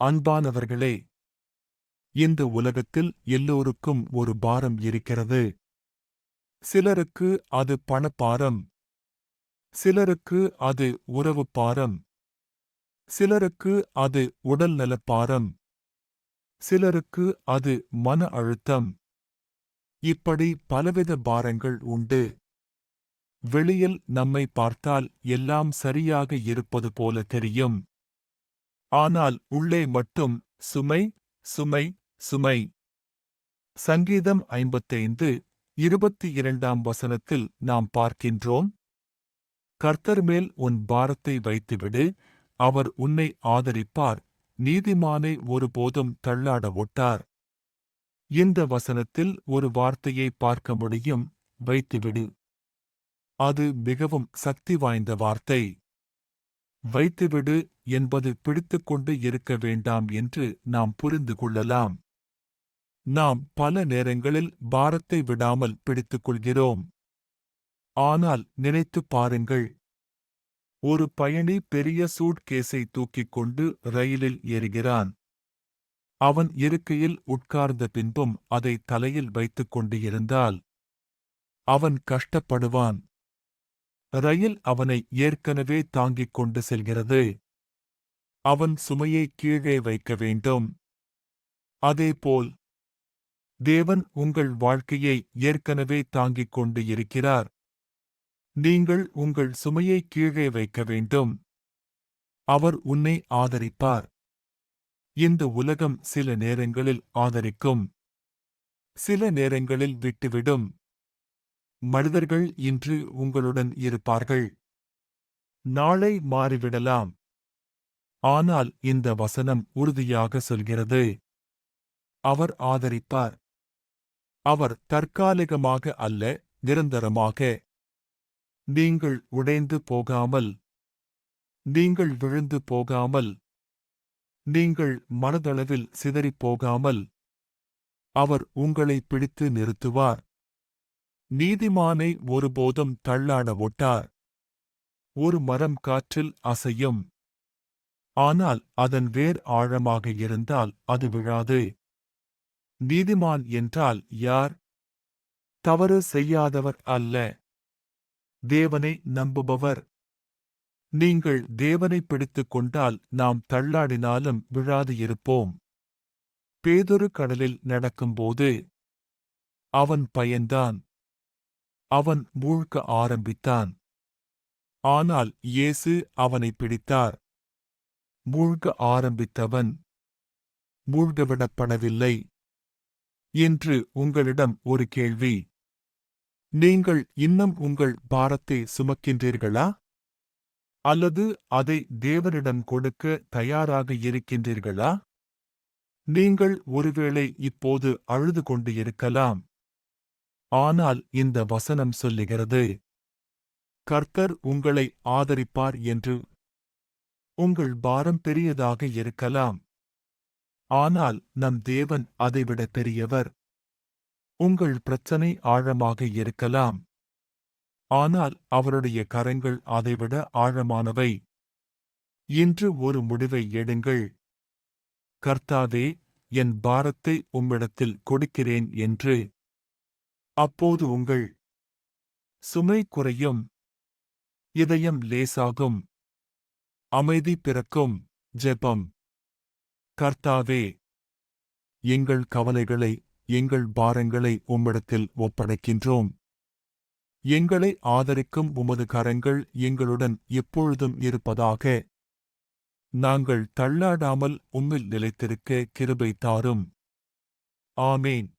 அன்பானவர்களே, இந்த உலகத்தில் எல்லோருக்கும் ஒரு பாரம் இருக்கிறது. சிலருக்கு அது பணப்பாரம், சிலருக்கு அது உறவுப் பாரம், சிலருக்கு அது உடல்நலப் பாரம், சிலருக்கு அது மன அழுத்தம். இப்படி பலவித பாரங்கள் உண்டு. வெளியில் நம்மை பார்த்தால் எல்லாம் சரியாக இருப்பது போல தெரியும். ஆனால் உள்ளே மட்டும் சுமை, சுமை, சுமை. சங்கீதம் 55:22 நாம் பார்க்கின்றோம், கர்த்தர் மேல் உன் பாரத்தை வைத்துவிடு, அவர் உன்னை ஆதரிப்பார், நீதிமானை ஒருபோதும் தள்ளாட ஒட்டார். இந்த வசனத்தில் ஒரு வார்த்தையை பார்க்க முடியும், வைத்துவிடு. அது மிகவும் சக்தி வாய்ந்த வார்த்தை. வைத்துவிடு என்பது பிடித்துக்கொண்டு இருக்க வேண்டாம் என்று நாம் புரிந்து கொள்ளலாம். நாம் பல நேரங்களில் பாரத்தை விடாமல் பிடித்துக் கொள்கிறோம். ஆனால் நினைத்துப் பாருங்கள், ஒரு பயணி பெரிய சூட்கேஸை தூக்கிக் கொண்டு ரயிலில் ஏறுகிறான். அவன் இருக்கையில் உட்கார்ந்த பின்பும் அதை தலையில் வைத்துக் கொண்டு இருந்தால் அவன் கஷ்டப்படுவான். ரயில் அவனை ஏற்கனவே தாங்கிக் கொண்டு செல்கிறது. அவன் சுமையை கீழே வைக்க வேண்டும். அதேபோல் தேவன் உங்கள் வாழ்க்கையை ஏற்கனவே தாங்கிக் கொண்டு இருக்கிறார். நீங்கள் உங்கள் சுமையை கீழே வைக்க வேண்டும். அவர் உன்னை ஆதரிப்பார். இந்த உலகம் சில நேரங்களில் ஆதரிக்கும், சில நேரங்களில் விட்டுவிடும். மனிதர்கள் இன்று உங்களுடன் இருப்பார்கள், நாளை மாறிவிடலாம். ஆனால் இந்த வசனம் உறுதியாக சொல்கிறது, அவர் ஆதரிப்பார். அவர் தற்காலிகமாக அல்ல, நிரந்தரமாக. நீங்கள் உடைந்து போகாமல், நீங்கள் விழுந்து போகாமல், நீங்கள் மனதளவில் சிதறிப் போகாமல் அவர் உங்களை பிடித்து நிறுத்துவார். நீதிமானை ஒருபோதும் தள்ளாட ஒட்டார். ஒரு மரம் காற்றில் அசையும், ஆனால் அதன் வேர் ஆழமாக இருந்தால் அது விழாது. நீதிமான் என்றால் யார்? தவறு செய்யாதவர் அல்ல, தேவனை நம்புபவர். நீங்கள் தேவனை பிடித்துக் கொண்டால் நாம் தள்ளாடினாலும் விழாது இருப்போம். பேதுரு கடலில் நடக்கும்போது அவன் பயந்தான். அவன் மூழ்க ஆரம்பித்தான். ஆனால் இயேசு அவனை பிடித்தார். மூழ்க ஆரம்பித்தவன் மூழ்கவிடப்படவில்லை. இன்று உங்களிடம் ஒரு கேள்வி. நீங்கள் இன்னும் உங்கள் பாரத்தை சுமக்கின்றீர்களா? அல்லது அதை தேவனிடம் கொடுக்க தயாராக இருக்கின்றீர்களா? நீங்கள் ஒருவேளை இப்போது அழுது கொண்டு இருக்கலாம். ஆனால் இந்த வசனம் சொல்லுகிறது, கர்த்தர் உங்களை ஆதரிப்பார் என்று. உங்கள் பாரம் பெரியதாக இருக்கலாம், ஆனால் நம் தேவன் அதைவிட பெரியவர். உங்கள் பிரச்சனை ஆழமாக இருக்கலாம், ஆனால் அவருடைய கரங்கள் அதைவிட ஆழமானவை. இன்று ஒரு முடிவை எடுங்கள். கர்த்தாவே, என் பாரத்தை உம்மிடத்தில் கொடுக்கிறேன் என்று. அப்போது உங்கள் சுமை குறையும், இதயம் லேசாகும், அமைதி பிறக்கும். ஜெபம். கர்த்தாவே, எங்கள் கவலைகளை, எங்கள் பாரங்களை உம்மிடத்தில் ஒப்படைக்கின்றோம். எங்களை ஆதரிக்கும் உமது கரங்கள் எங்களுடன் எப்பொழுதும் இருப்பதாக. நாங்கள் தள்ளாடாமல் உம்மில் நிலைத்திருக்க கிருபை தாரும். ஆமேன்.